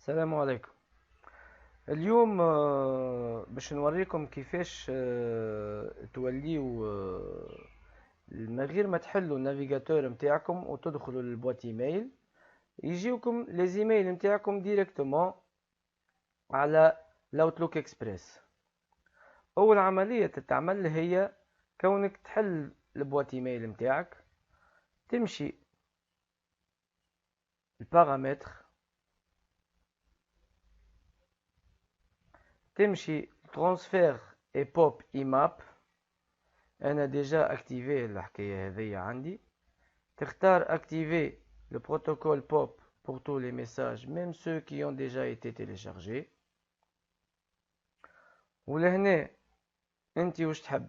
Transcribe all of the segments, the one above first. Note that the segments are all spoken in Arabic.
السلام عليكم. اليوم باش نوريكم كيفاش توليو من غير ما تحلوا النافيغاتور متاعكم وتدخلوا للبوات ايميل، يجيوكم لي زيميل متاعكم ديريكتومون على الاوتلوك اكسبريس. اول عمليه تتعمل هي كونك تحل البوات ايميل متاعك، تمشي البارامتر، تمشي ترانسفير اي بوب ايماب. انا ديجا اكتيفي الحكايه هذيا عندي. تختار activer le protocole POP pour tous les messages, même ceux qui ont déjà été téléchargés. ولهنا انت واش تحب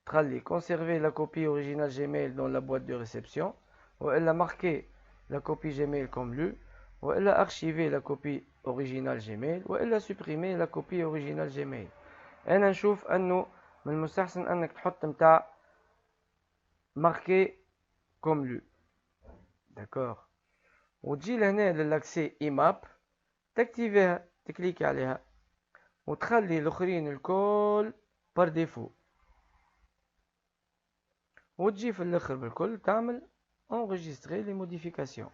تخلي conserver la copie originale Gmail dans la boîte de réception, والا marquer la copie Gmail comme lue, والا archiver la copie originale Gmail, والا supprimer la copie originale Gmail. انا نشوف انه من المستحسن انك تحط متاع marquer comme lu. D'accord. وتجي لهنا للاكسي ايماب، تكتيفيها، تكليكي عليها وتخلي الاخرين الكل بار ديفو، وتجي في الاخر بالكل تعمل enregistrer les modifications.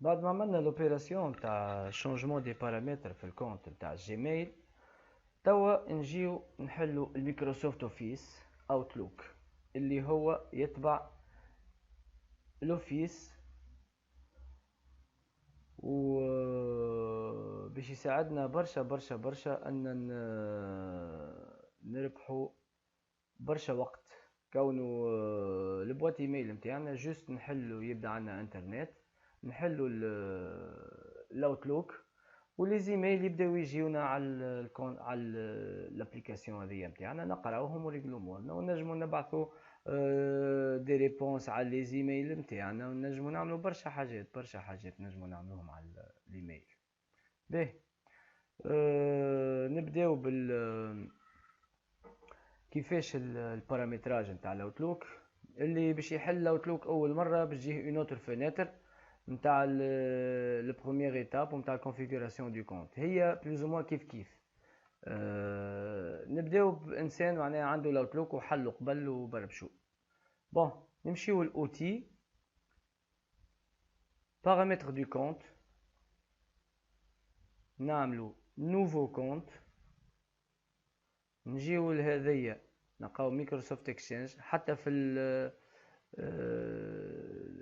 بعد ما عملنا لوبيراسيون تاع شونجمون دي بارامتر في الكونت تاع جيميل، توا نجيو نحلو الميكروسوفت اوفيس اوتلوك اللي هو يتبع الاوفيس، و باش يساعدنا برشا برشا برشا ان نربحو برشا وقت. كونه البوات ايميل نتاعنا جوست نحلو يبدا عندنا انترنت، نحلو الاوتلوك، ولي زيميل يبداو يجيونا على الابليكاسيون هذيا نتاعنا، نقراوهم وريقلو امورنا، ونجمو نبعثو دي ريبونس على لي زيميل نتاعنا، ونجمو نعملو برشا حاجات برشا حاجات نجمو نعملوهم على الايميل. باهي، نبداو بال كيفاش البارامتراج نتاع الاوتلوك. اللي باش يحل الاوتلوك اول مره باش تجيه اون اوتر فينيتر نتاع لو بروميير ايتاب نتاع الكونفيغوراسيون دو كونت، هي بلوز او موان كيف كيف. نبداو بانسان معناها عنده الاوتلوك وحلو قبل وبربشو. بون، نمشيو الاوتي بارامتر دو كونت، نعملو نوفو كونت، نجيو لهذيا نلقاو مايكروسوفت اكسشينج. حتى في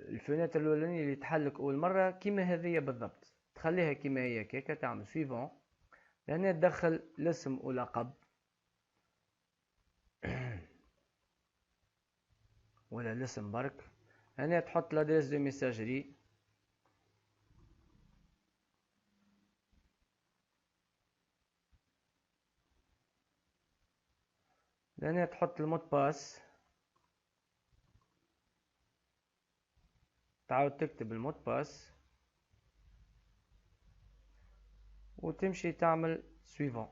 الفيناتر الاولانيه اللي تحلك اول مره كيما هذيا بالضبط، تخليها كيما هي كيكا، تعمل سويفون، لهنا تدخل الاسم ولقب ولا الاسم برك. هنا تحط لادريس دو ميساجري، لهنا تحط المود باس، تعاود تكتب المود باس وتمشي تعمل سويفون.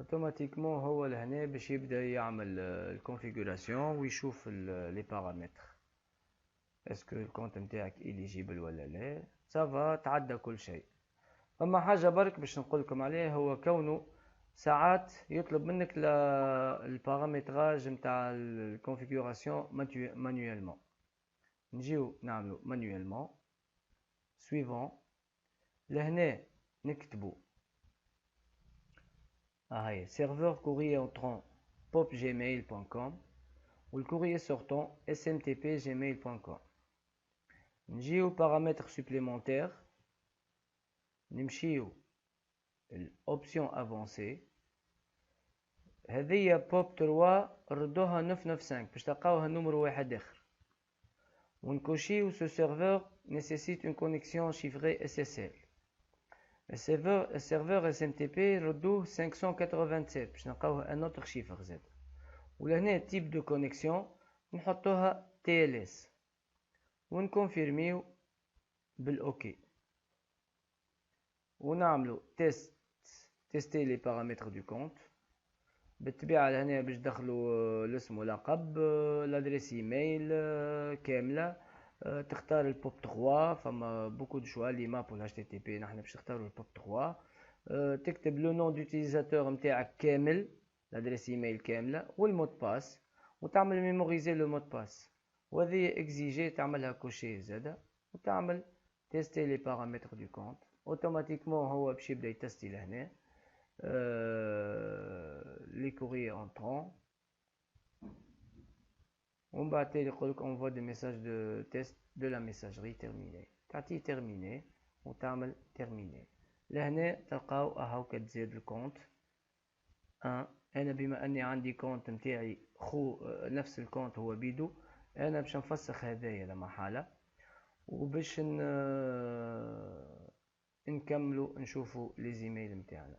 اوتوماتيكمون هو لهنا باش يبدا يعمل الكونفيغوراسيون ويشوف لي بارامتر، اسكو الكونت نتاعك اليجيبل ولا لا. صافا تعدى كل شيء. اما حاجه برك باش نقول لكم عليه، هو كونه ساعات يطلب منك البارامتراج نتاع الكونفيغوراسيون مانيوالمون. نجيو نعملو مانيوالمون سويفون، لهنا نكتبو هاي سيرفور كوريي انترون popgmail.com والكوريي سورتون smtp@gmail.com. نجيو بارامتر سوبليمونتير، نمشيو الاوبسيون افونسي، هذه بوب 3 ردوها 995 باش تلقاوها نمرو واحد اخر، ونكوشيو سو سيرفور نيسيسيت اون كونيكسيون شيفري SSL. السيرفور SMTP ردوه 587 باش نلقاوه ان اوتر شيفر زاد. ولهنا تيب دو كونيكسيون نحطوها TLS ونكونفيرميو بالاوكي، ونعملو تيست تيستي لي بارامتر دو كونت. بالطبيعة لهنا باش تدخلوا الاسم ولقب، لادريس ايميل كاملة. تختار البوب 3، فما بوكو دو شوا لي ما بول اتش تي تي بي، نحن باش نختاروا البوب 3. تكتب لو نون دوتيليزاتور نتاعك كامل، لادريس ايميل كاملة والمود باس، وتعمل ميموريزي لو مود باس، وهذه اكزيجي تعملها كوشي زادا، وتعمل تيستي لي بارامتر دو كونت. اوتوماتيكمون هو باش يبدا يتستي لهنا les courriers entrants. On va envoie des messages de test de la messagerie terminée. تعطيه terminé وتعمل terminé. لهنا تلقاو اهو كتزيد الكونت 1. انا بما اني عندي كونت متاعي نفس الكونت هو بيدو، انا باش نفسخ هدايا لا محالة، وباش نكملوا نشوفوا لي زيميل متاعنا.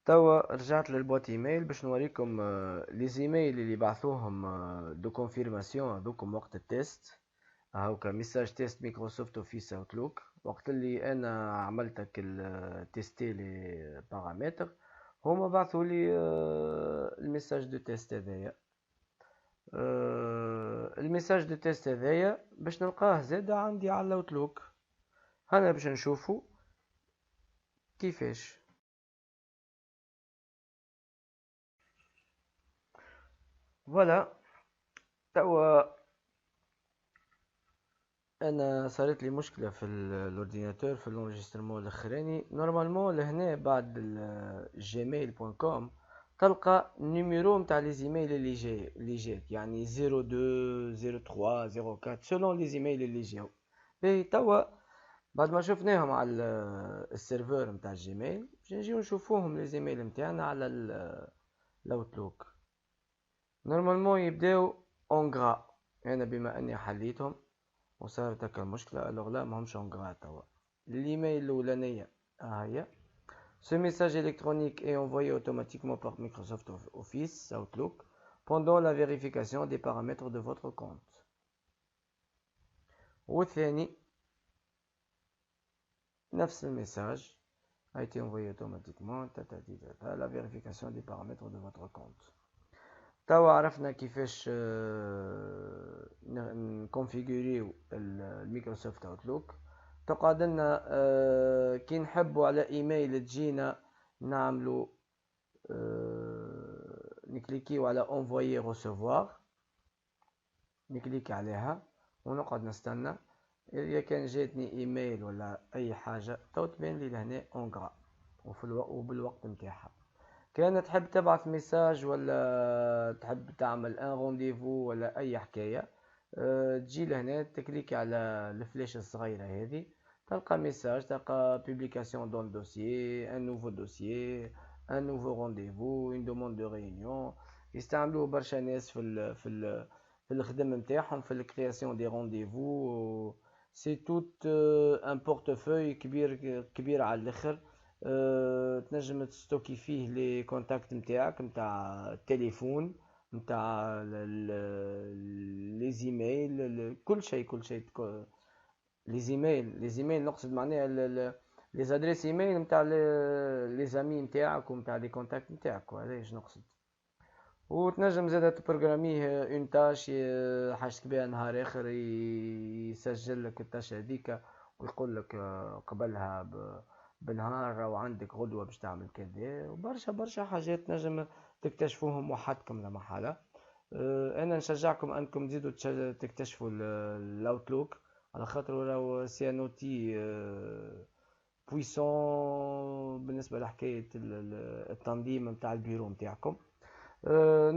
توا رجعت للبوت ايميل باش نوريكم لي زيميل اللي بعثوهم دو كونفيرماسيون هذوكم وقت التيست. هاوكا ميساج تيست مايكروسوفت اوفيس اوتلوك، وقت اللي انا عملتك تيستي لي بارامتر هما بعثوا لي الميساج دو تيست هذايا. الميساج دو تيست هذايا باش نلقاه زادا عندي على الاوتلوك. هنا باش نشوفو كيفاش. فوالا توا انا صارت لي مشكله في الاورديناتور في الانجسترمون الاخراني. نورمالمون لهنا بعد الجيميل.com تلقى النيميرو نتاع لي زيميل اللي جاك، يعني 02 03 04 سولون لي زيميل اللي جاو. باهي توا بعد ما شفناهم على السيرفر نتاع الجيميل باش نجيو نشوفوهم لي زيميل نتاعنا على الاوتلوك. نورمالمون يبداو اون غرا، انا بما اني حليتهم وصارت هكا المشكلة، الوغ لا ماهمش اون غرا توا. الايميل الاولانية هي Ce message électronique est envoyé automatiquement par Microsoft Office Outlook pendant la vérification des paramètres de votre compte. والثاني نفس المساج a été envoyé automatiquement à la vérification des paramètres de votre compte. توا عرفنا كيفاش نكونفيغوريو الميكروسوفت اوتلوك. تقعد لنا كي نحبوا على ايميل تجينا نعملوا نكليكيو على انفويي ريسيفوار، نكليك عليها ونقعد نستنى. اذا كان جاتني ايميل ولا اي حاجه تو تبان لي لهنا اونغرا وبالوقت نتاعها. كان تحب تبعث ميساج ولا تحب تعمل ان رونديفو ولا اي حكايه، تجي لهنا تكليكي على الفلاش الصغيره هذه، تلقى ميساج، تلقى بوبليكاسيون دون دوسيي، ان نوفو دوسيي، ان نوفو رونديفو، اون دوموند دو ريونيون. يستعملوه برشا ناس في الخدم نتاعهم في الكرياسيون دي رونديفو. سي توت ان بورتفوي كبير على الاخر. تنجم تستوكي فيه لي كونتاكت نتاعك نتاع التليفون، نتاع لي زيميل، كل شيء لي زيميل نقصد معناها لي زادريس ايميل نتاع لي زامي نتاعك ونتاع لي كونتاكت نتاعك، هذا ايش نقصد. وتنجم زاده تبروغراميه اون تاش حاجتك بها نهار اخر يسجل لك التاش هذيك ويقول لك قبلها بنهار او عندك غدوه باش تعمل كذا، وبرشا حاجات نجم تكتشفوهم وحدكم لا محاله. انا نشجعكم انكم تزيدوا تكتشفوا الاوتلوك، على خاطر راهو سي ان اوتي بويسون بالنسبه لحكايه التنظيم نتاع البيرو نتاعكم.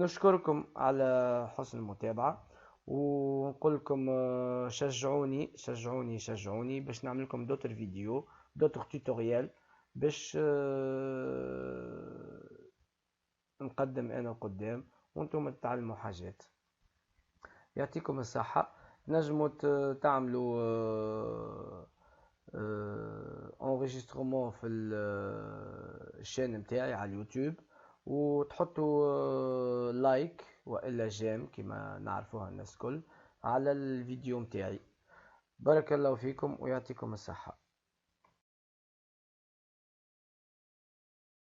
نشكركم على حسن المتابعة، ونقول لكم شجعوني باش نعمل لكم دوتر فيديو دوتر توتوريال باش نقدم انا قدام وانتم تتعلموا حاجات. يعطيكم الصحة. نجموا تعملوا انريجسترومون في الشان نتاعي على اليوتيوب، وتحطوا لايك والا جيم كما نعرفوها الناس الكل. على الفيديو متاعي. بارك الله فيكم ويعطيكم الصحة.